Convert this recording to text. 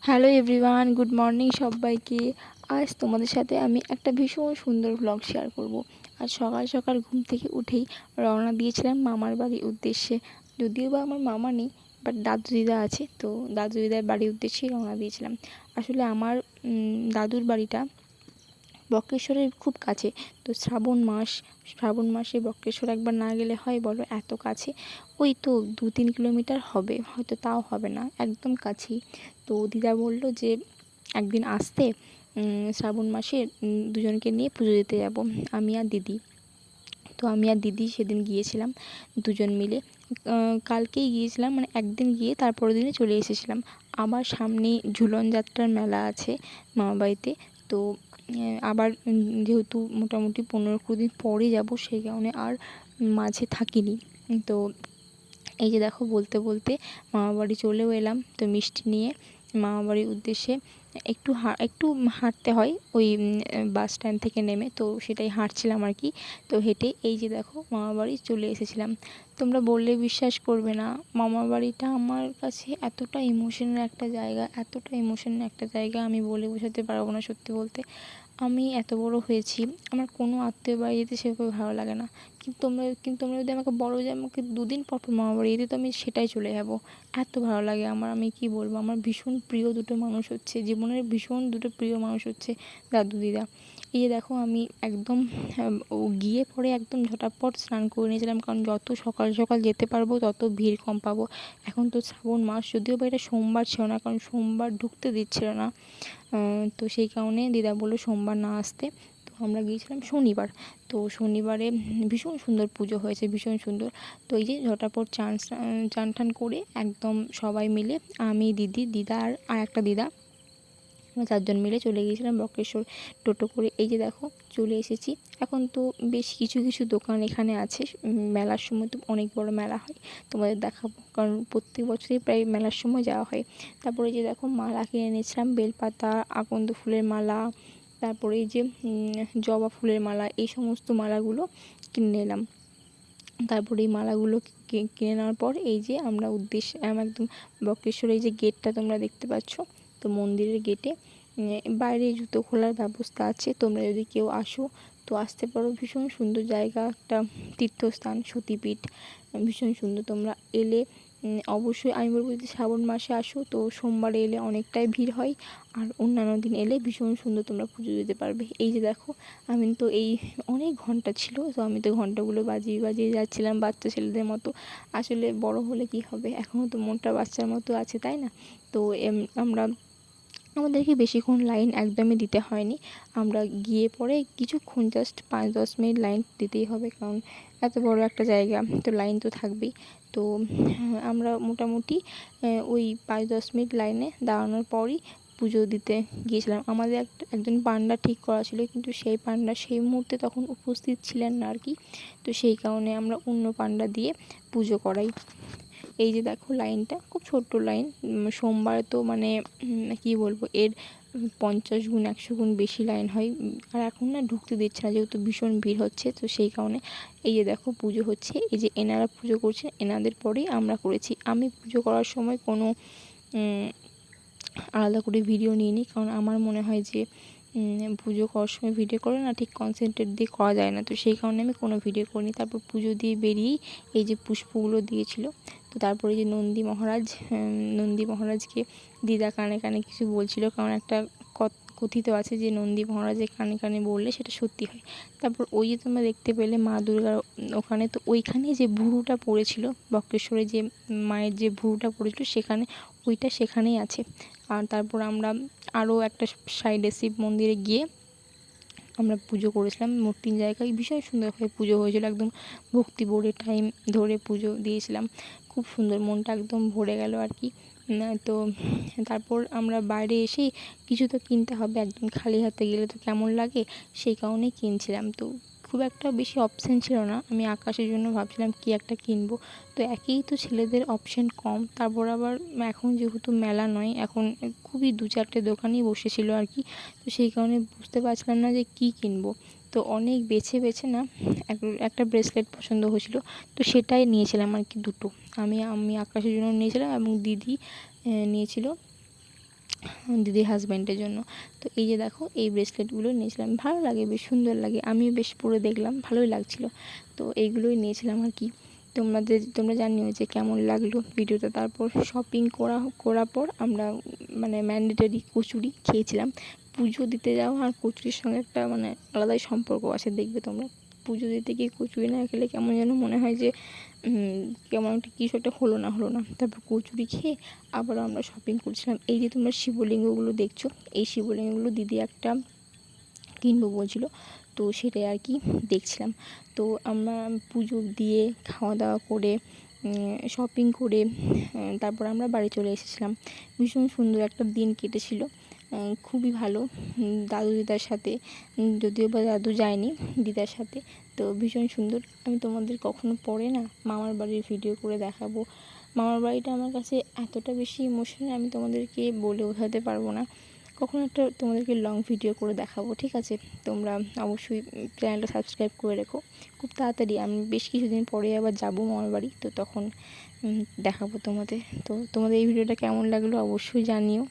Hello everyone, good morning সবাইকে। আজ তোমাদের সাথে আমি একটা ভীষণ সুন্দর ব্লগ শেয়ার করব। আজ সকাল সকাল ঘুম থেকে উঠেই রওনা দিয়েছিলাম মামার বাড়ির উদ্দেশ্যে। যদিও বা আমার মামা নেই, বাট দাদু দিদা আছে, তো দাদু দিদার বাড়ির উদ্দেশ্যেই রওনা দিয়েছিলাম। আসলে আমার দাদুর বাড়িটা বক্রেশ্বরের খুব কাছে। তো শ্রাবণ মাসে বক্রেশ্বর একবার না গেলে হয় বলো? এত কাছে, ওই তো 2-3 কিলোমিটার হবে, হয়তো তাও হবে না, একদম কাছেই। তো দিদা বলল যে একদিন আসতে, শ্রাবণ মাসে দুজনকে নিয়ে পুজো দিতে যাব, আমি আর দিদি। তো আমি আর দিদি সেদিন গিয়েছিলাম দুজন মিলে। কালকেই গিয়েছিলাম, মানে একদিন গিয়ে তারপরের দিনে চলে এসেছিলাম। আবার সামনে ঝুলন যাত্রার মেলা আছে মামাবাড়িতে। তো আবার যেহেতু মোটামুটি 15-20 দিন পরে যাব, সেই কারণে আর মাঝে থাকিনি। তো এই যে দেখো, বলতে বলতে মামাবাড়ি চলেও এলাম। তো মিষ্টি নিয়ে মামাবাড়ির উদ্দেশ্যে একটু হাঁটতে হয় ওই বাস স্ট্যান্ড থেকে নেমে, তো সেটাই হাঁটছিলাম আর কি। তো হেঁটে এই যে দেখো মামাবাড়ি চলে এসেছিলাম। তোমরা বললে বিশ্বাস করবে না, মামাবাড়িটা আমার কাছে এতটা ইমোশনাল একটা জায়গা, আমি বলে বোঝাতে পারবো না। সত্যি বলতে, আমি এত বড় হয়েছি, আমার কোনো আত্মীয় বাড়ি যেতে সেভাবে ভালো লাগে না। কিন্তু তোমরা যদি আমাকে বলো যে আমাকে 2 দিন পর পর মামা বাড়ি যেতে, তো আমি সেটাই চলে যাব। এত ভালো লাগে আমার, আমি কি বলবো। আমার ভীষণ প্রিয় দুটো মানুষ হচ্ছে জীবনের, ভীষণ দুটো প্রিয় মানুষ হচ্ছে দাদু দিদা। এই যে দেখো, আমি একদম গিয়ে পরে একদম ঝটাপট স্নান করে নিয়েছিলাম, কারণ যত সকাল সকাল যেতে পারবো তত ভিড় কম পাবো। এখন তো শ্রাবণ মাস, যদিও বা এটা সোমবার ছিল না, কারণ সোমবার ঢুকতে দিচ্ছিল না। তো সেই কারণে দিদা বললো সোমবার না আসতে। তো আমরা গিয়েছিলাম শনিবার। তো শনিবারে ভীষণ সুন্দর পুজো হয়েছে, ভীষণ সুন্দর। তো এই যে ঝটাপট চান টান করে একদম সবাই মিলে, আমি, দিদি, দিদা আর একটা দিদা, আমরা 4জন মিলে চলে গিয়েছিলাম বক্রেশ্বর টোটো করে। এই যে দেখো চলে এসেছি। এখন তো বেশ কিছু কিছু দোকান এখানে আছে। মেলার সময় তো অনেক বড় মেলা হয়, তোমাদের দেখাবো, কারণ প্রত্যেক বছরই প্রায় মেলার সময় যাওয়া হয়। তারপরে এই যে দেখো মালা কিনে এনেছিলাম, বেলপাতা, আকন্দ ফুলের মালা, তারপরে এই যে জবা ফুলের মালা, এই সমস্ত মালাগুলো কিনে নিলাম। তারপরে এই মালাগুলো কিনে নেওয়ার পর এই যে আমরা একদম বক্রেশ্বরের এই যে গেটটা তোমরা দেখতে পাচ্ছ, তো মন্দিরের গেটে বাইরে জুতো খোলার ব্যবস্থা আছে। তোমরা যদি কেউ আসো তো আসতে পারো, ভীষণ সুন্দর জায়গা, একটা তীর্থস্থান, সতীপীঠ, ভীষণ সুন্দর। তোমরা এলে অবশ্যই আমি বলবো, যদি শ্রাবণ মাসে আসো তো সোমবারে এলে অনেকটাই ভিড় হয়, আর অন্যান্য দিন এলে ভীষণ সুন্দর তোমরা পুজো দিতে পারবে। এই যে দেখো, আমি তো এই অনেক ঘন্টা ছিল, তো আমি তো ঘন্টাগুলো বাজিয়ে বাজিয়ে যাচ্ছিলাম বাচ্চা ছেলেদের মতো। আসলে বড় হলে কি হবে, এখনও তো মনটা বাচ্চার মতো আছে, তাই না? তো আমাদেরকে বেশিক্ষণ লাইন একদমই দিতে হয়নি। আমরা গিয়ে পরে কিছুক্ষণ, জাস্ট 5-10 মিনিট লাইন দিতেই হবে, কারণ এত বড় একটা জায়গা, তো লাইন তো থাকবেই। তো আমরা মোটামুটি ওই 5-10 মিনিট লাইনে দাঁড়ানোর পরই পুজো দিতে গিয়েছিলাম। আমাদের একজন পান্ডা ঠিক করা ছিল, কিন্তু সেই পান্ডা সেই মুহূর্তে তখন উপস্থিত ছিলেন না আর কি। তো সেই কারণে আমরা অন্য পান্ডা দিয়ে পুজো করাই। এই যে দেখো লাইনটা খুব ছোট্ট লাইন। সোমবারে তো মানে কী বলবো, এর 50 গুণ 100 গুণ বেশি লাইন হয়। আর এখন না ঢুকতে দিচ্ছে না, যেহেতু ভীষণ ভিড় হচ্ছে, তো সেই কারণে। এই যে দেখো পুজো হচ্ছে, এই যে এনারা পুজো করছেন, এনাদের পরেই আমরা করেছি। আমি পুজো করার সময় কোনো আলাদা করে ভিডিও নিইনি, কারণ আমার মনে হয় যে পুজো করার সময় ভিডিও করে না, ঠিক কনসেন্ট্রেট দিয়ে করা যায় না, তো সেই কারণে আমি কোনো ভিডিও করিনি। তারপর পুজো দিয়ে বেরিয়েই এই যে পুষ্পগুলো দিয়েছিল। তো তারপরে যে নন্দী মহারাজকে দিদা কানে কানে কিছু বলছিল, কারণ একটা কথিত আছে যে নন্দী মহারাজের কানে কানে বললে সেটা সত্যি হয়। তারপর ওই যে তোমরা দেখতে পেলে মা দুর্গার ওখানে, তো ওইখানে যে ভুরুটা পড়েছিল, বক্রেশ্বরে যে মায়ের যে ভুরুটা পড়েছিল, সেখানেই আছে। আর তারপর আমরা আরও একটা সাইডে শিব মন্দিরে গিয়ে আমরা পুজো করেছিলাম। 3 জায়গায় ভীষণ সুন্দরভাবে পুজো হয়েছিল, একদম ভক্তি ভরে টাইম ধরে পুজো দিয়েছিলাম। খুব সুন্দর, মনটা একদম ভরে গেল আর কি। তো তারপর আমরা বাইরে এসেই কিছু তো কিনতে হবে, একদম খালি হাতে গেলে তো কেমন লাগে, সেই কারণেই কিনছিলাম। তো খুব একটা বেশি অপশান ছিল না, আমি আকাশের জন্য ভাবছিলাম কি একটা কিনবো। তো একেই তো ছেলেদের অপশান কম, তারপর আবার এখন যেহেতু মেলা নয়, এখন খুবই 2-4টে দোকানই বসেছিল আর কি। তো সেই কারণে বুঝতে পারছিলাম না যে কী কিনবো। তো অনেক বেছে বেছে না একটা ব্রেসলেট পছন্দ হয়েছিল, তো সেটাই নিয়েছিলাম আর কি, দুটো। আমি আকাশের জন্য নিয়েছিলাম, এবং দিদি নিয়েছিল দিদির হাজব্যান্ডের জন্য। তো এই যে দেখো এই ব্রেসলেটগুলো নিয়েছিলাম, ভালো লাগে, বেশ সুন্দর লাগে, আমিও বেশ পরে দেখলাম, ভালোই লাগছিল। তো এইগুলোই নিয়েছিলাম আর কি। তোমরা জানিও যে কেমন লাগলো ভিডিওটা। তারপর শপিং করার পর আমরা মানে ম্যান্ডেটরি কচুরি খেয়েছিলাম। পুজো দিতে যাওয়া আর কচুরির সঙ্গে একটা মানে আলাদাই সম্পর্ক আছে, দেখবে তোমরা। পুজো দিতে গিয়ে কচুরি না খেলে কেমন যেন মনে হয় যে কেমন একটা কিছু একটা হলো না। তারপর কচুরি খেয়ে আবারও আমরা শপিং করছিলাম। এই যে তোমরা শিবলিঙ্গগুলো দেখছো, এই শিবলিঙ্গগুলো দিদি একটা কিনবো বলছিল, তো সেটাই আর কি দেখছিলাম। তো আমরা পুজো দিয়ে খাওয়া দাওয়া করে শপিং করে তারপর আমরা বাড়ি চলে এসেছিলাম। ভীষণ সুন্দর একটা দিন কেটেছিল, খুবই ভালো। দাদু দিদার সাথে, যদিও বা দাদু যায়নি, দিদার সাথে। তো ভীষণ সুন্দর। আমি তোমাদের কখনো পরে না মামার বাড়ির ভিডিও করে দেখাবো। মামার বাড়িটা আমার কাছে এতটা বেশি ইমোশনাল, আমি তোমাদেরকে বলে বোঝাতে পারবো না। কখনো একটা তোমাদেরকে লং ভিডিও করে দেখাবো, ঠিক আছে? তোমরা অবশ্যই চ্যানেলটা সাবস্ক্রাইব করে রেখো। খুব তাড়াতাড়ি আমি বেশ কিছুদিন পরে আবার যাবো মামার বাড়ি, তো তখন দেখাবো তোমাদের। তো তোমাদের এই ভিডিওটা কেমন লাগলো অবশ্যই জানিও।